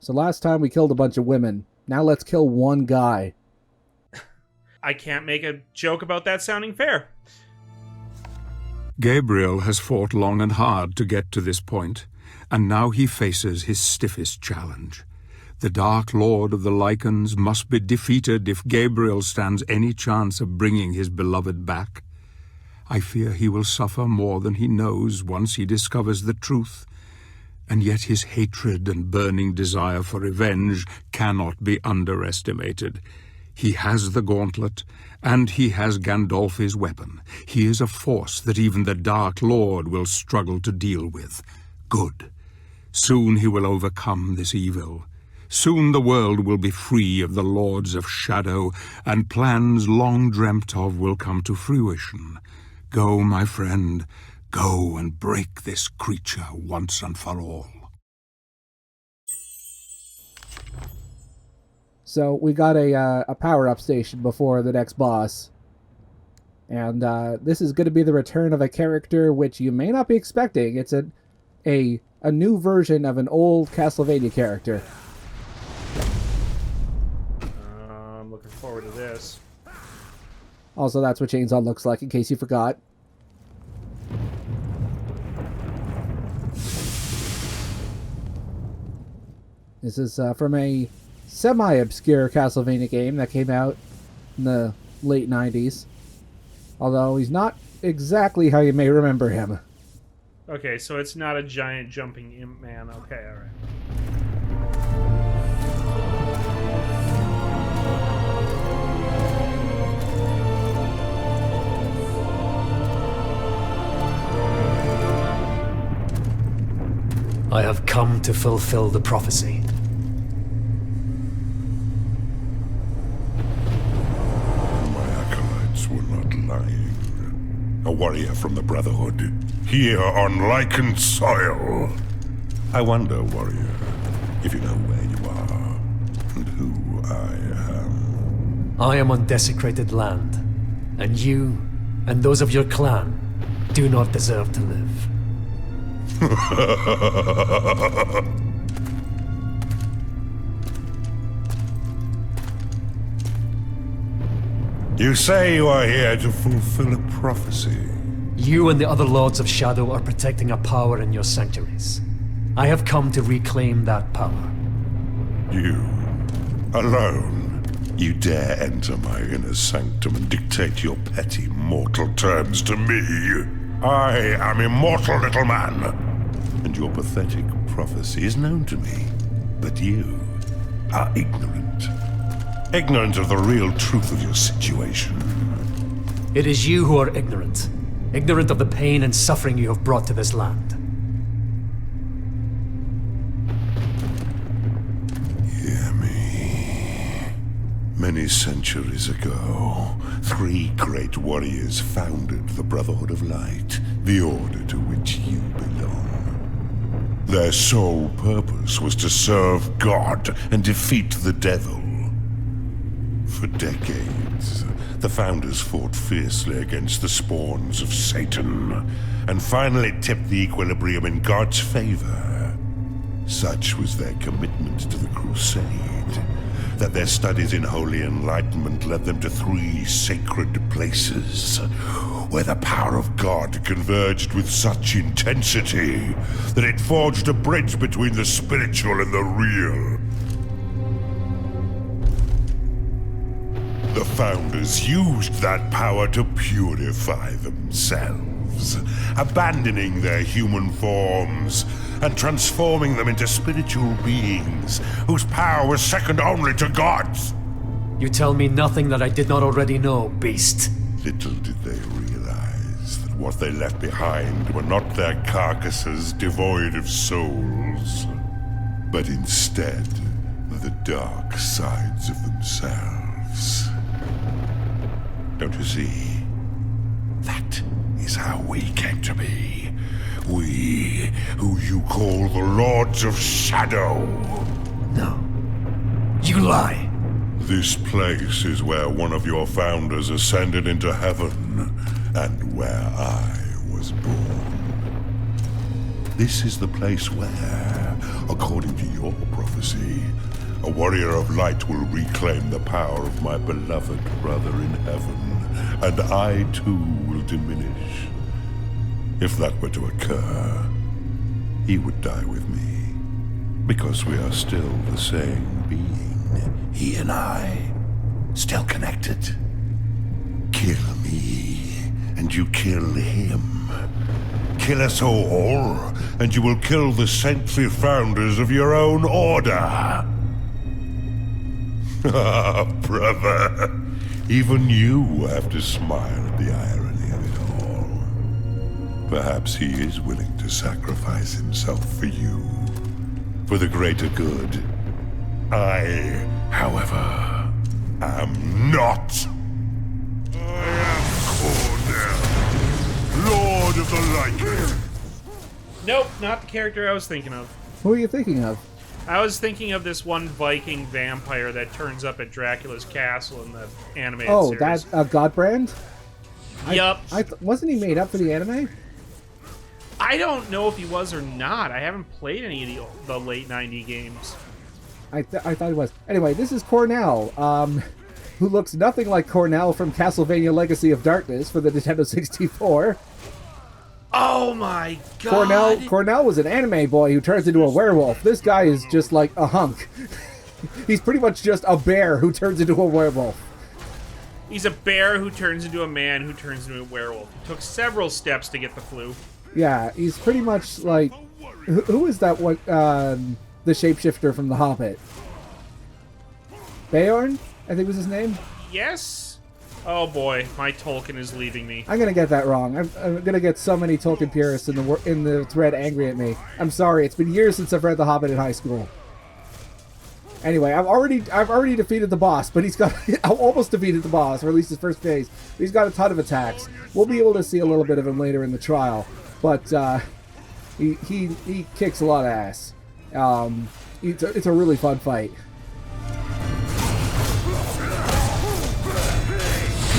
So last time we killed a bunch of women. Now let's kill one guy. I can't make a joke about that sounding fair. Gabriel has fought long and hard to get to this point, and now he faces his stiffest challenge. The Dark Lord of the Lycans must be defeated if Gabriel stands any chance of bringing his beloved back. I fear he will suffer more than he knows once he discovers the truth, and yet his hatred and burning desire for revenge cannot be underestimated. He has the gauntlet, and he has Gandolfi's weapon. He is a force that even the Dark Lord will struggle to deal with. Good. Soon he will overcome this evil. Soon the world will be free of the Lords of Shadow, and plans long dreamt of will come to fruition. Go, my friend, go and break this creature once and for all. So we got a power-up station before the next boss. And this is going to be the return of a character which you may not be expecting. It's a new version of an old Castlevania character. I'm looking forward to this. Also, that's what Chainsaw looks like, in case you forgot. This is from a semi-obscure Castlevania game that came out in the late 90s. Although he's not exactly how you may remember him. Okay, so it's not a giant jumping imp man. Okay, alright. I have come to fulfill the prophecy. My acolytes were not lying. A warrior from the Brotherhood, here on Lycan soil. I wonder, warrior, if you know where you are and who I am. I am on desecrated land, and you and those of your clan do not deserve to live. You say you are here to fulfill a prophecy. You and the other Lords of Shadow are protecting a power in your sanctuaries. I have come to reclaim that power. You, alone, you dare enter my inner sanctum and dictate your petty mortal terms to me. I am immortal, little man, and your pathetic prophecy is known to me. But you are ignorant. Ignorant of the real truth of your situation. It is you who are ignorant. Ignorant of the pain and suffering you have brought to this land. Hear me. Many centuries ago, 3 great warriors founded the Brotherhood of Light, the order to which you belong. Their sole purpose was to serve God and defeat the devil. For decades, the founders fought fiercely against the spawns of Satan, and finally tipped the equilibrium in God's favor. Such was their commitment to the crusade, that their studies in holy enlightenment led them to 3 sacred places, where the power of God converged with such intensity that it forged a bridge between the spiritual and the real. The founders used that power to purify themselves, abandoning their human forms and transforming them into spiritual beings whose power was second only to God's. You tell me nothing that I did not already know, beast. Little did they realize that what they left behind were not their carcasses devoid of souls, but instead the dark sides of themselves. Don't you see? That is how we came to be. We, who you call the Lords of Shadow. No. You lie. This place is where one of your founders ascended into heaven, and where I was born. This is the place where, according to your prophecy, a warrior of light will reclaim the power of my beloved brother in heaven, and I too will diminish. If that were to occur, he would die with me, because we are still the same being, he and I, still connected. Kill me, and you kill him. Kill us all, and you will kill the saintly founders of your own order. Ah, brother, even you have to smile at the irony of it all. Perhaps he is willing to sacrifice himself for you, for the greater good. I, however, am not. I am Cornell, Lord of the Lycan. Nope, not the character I was thinking of. Who are you thinking of? I was thinking of this one Viking vampire that turns up at Dracula's castle in the animated Oh, series. that Godbrand? Yup. Wasn't he made up for the anime? I don't know if he was or not. I haven't played any of the late 90 games. I thought he was. Anyway, this is Cornell, who looks nothing like Cornell from Castlevania Legacy of Darkness for the Nintendo 64. Oh my god! Cornell was an anime boy who turns into a werewolf. This guy is just like a hunk. He's pretty much just a bear who turns into a werewolf. He's a bear who turns into a man who turns into a werewolf. He took several steps to get the flu. Yeah, he's pretty much like... Who is that one, the shapeshifter from The Hobbit? Beorn, I think was his name? Yes? Oh boy, my Tolkien is leaving me. I'm gonna get that wrong. I'm gonna get so many Tolkien purists in the thread angry at me. I'm sorry. It's been years since I've read The Hobbit in high school. Anyway, I've already defeated the boss, but he's got I've almost defeated the boss, or at least his first phase. He's got a ton of attacks. We'll be able to see a little bit of him later in the trial, but he kicks a lot of ass. It's a really fun fight.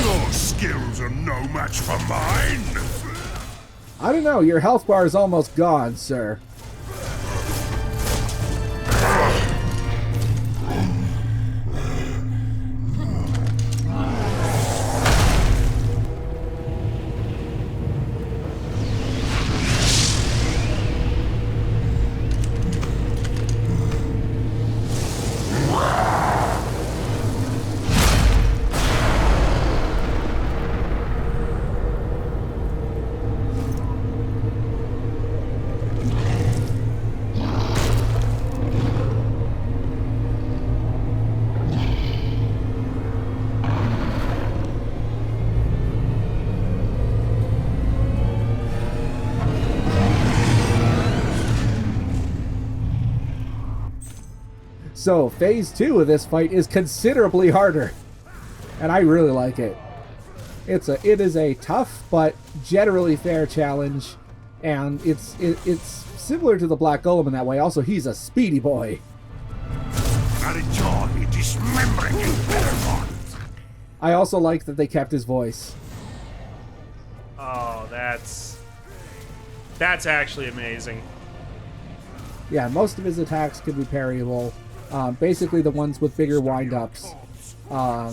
Your skills are no match for mine. I don't know. Your health bar is almost gone, sir. So, phase 2 of this fight is considerably harder, and I really like it. It is a tough but generally fair challenge, and it's similar to the Black Golem in that way. Also, he's a speedy boy. I enjoy dismembering you, Bearmont. I also like that they kept his voice. Oh, that's actually amazing. Yeah, most of his attacks can be parryable. Basically, the ones with bigger wind-ups are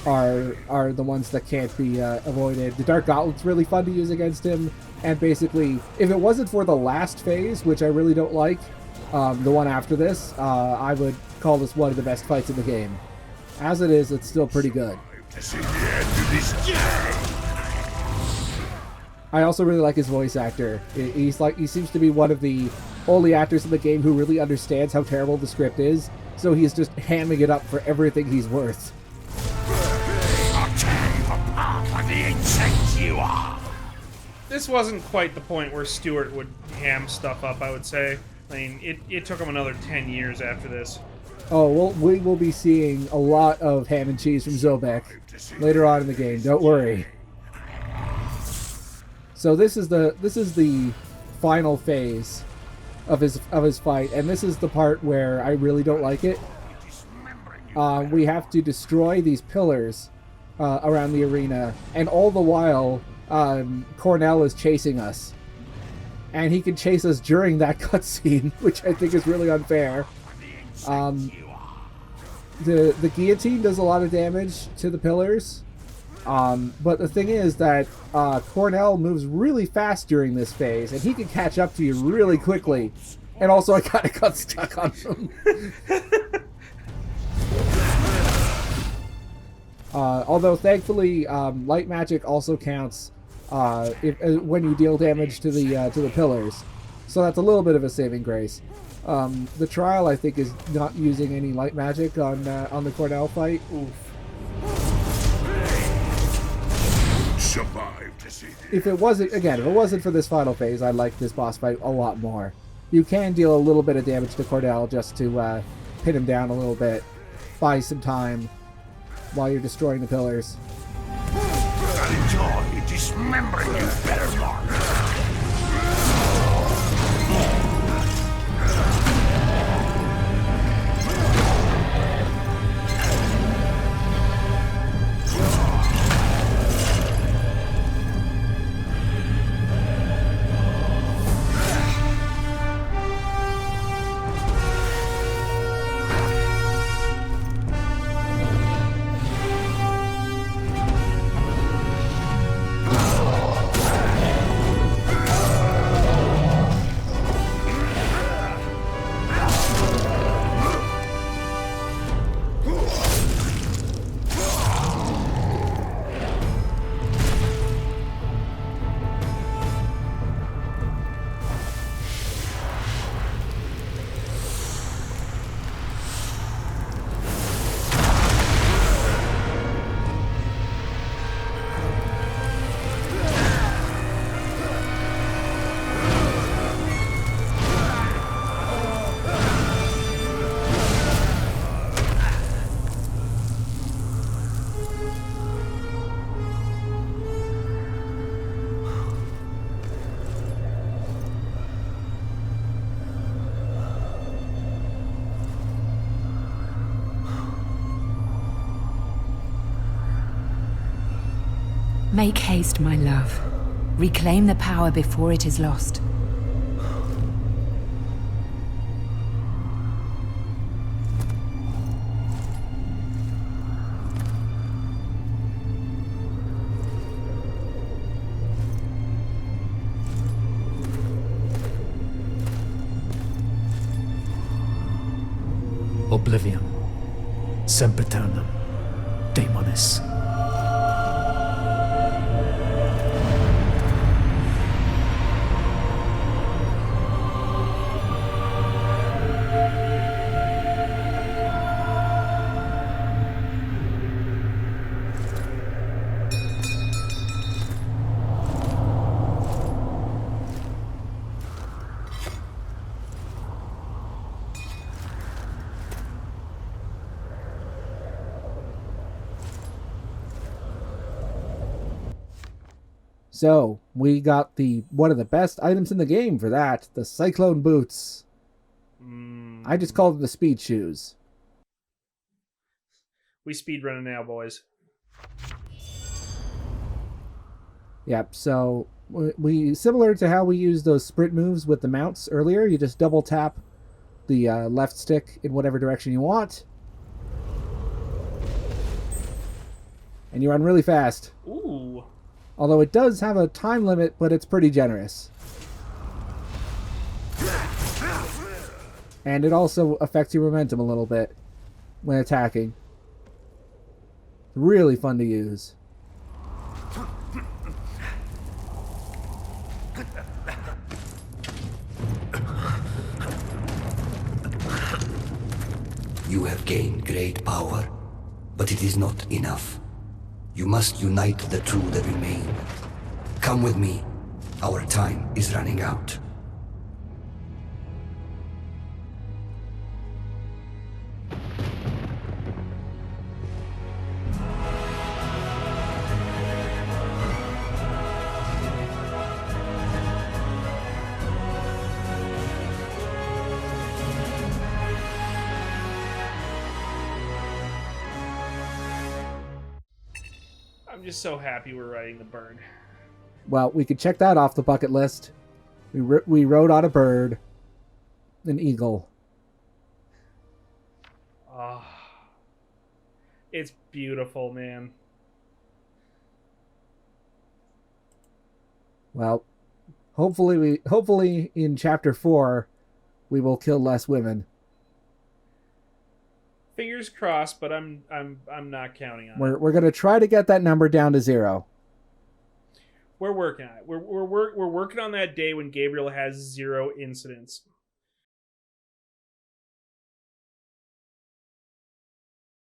the ones that can't be avoided. The Dark Gauntlet's really fun to use against him, and basically, if it wasn't for the last phase, which I really don't like, the one after this, I would call this one of the best fights in the game. As it is, it's still pretty good. I also really like his voice actor. He seems to be one of the only actors in the game who really understands how terrible the script is, so he's just hamming it up for everything he's worth. I'll tear you apart like the insect you are. This wasn't quite the point where Stuart would ham stuff up, I would say. I mean, it took him another 10 years after this. Oh, well, we will be seeing a lot of ham and cheese from Zobek later on in the game, don't worry. So this is the final phase of his fight, and this is the part where I really don't like it. We have to destroy these pillars around the arena, and all the while Cornell is chasing us. and he can chase us during that cutscene, which I think is really unfair. The guillotine does a lot of damage to the pillars, but the thing is that Cornell moves really fast during this phase, and he can catch up to you really quickly. And also, I kind of got stuck on him. Although, thankfully, light magic also counts when you deal damage to the pillars, so that's a little bit of a saving grace. The trial, I think, is not using any light magic on the Cornell fight. Oof. Survived to see this. If it wasn't for this final phase, I'd like this boss fight a lot more. You can deal a little bit of damage to Cornell just to pin him down a little bit, buy some time while you're destroying the pillars. I'll enjoy dismembering you, better mark. Make haste, my love. Reclaim the power before it is lost. Oblivion. Sempiternum. Daemonis. So, we got one of the best items in the game for that, the Cyclone Boots. I just called them the Speed Shoes. We speedrunning now, boys. Yep, so we similar to how we used those sprint moves with the mounts earlier, you just double tap the left stick in whatever direction you want. And you run really fast. Ooh. Although it does have a time limit, but it's pretty generous. And it also affects your momentum a little bit when attacking. Really fun to use. You have gained great power, but it is not enough. You must unite the two that remain. Come with me. Our time is running out. I'm just so happy we're writing the burn. Well, we could check that off the bucket list. We rode on a bird, an eagle. Ah, it's beautiful, man. Well, hopefully in chapter 4 we will kill less women. Fingers crossed, but I'm not counting on it. We're gonna try to get that number down to 0. We're working on it. We're working on that day when Gabriel has 0 incidents.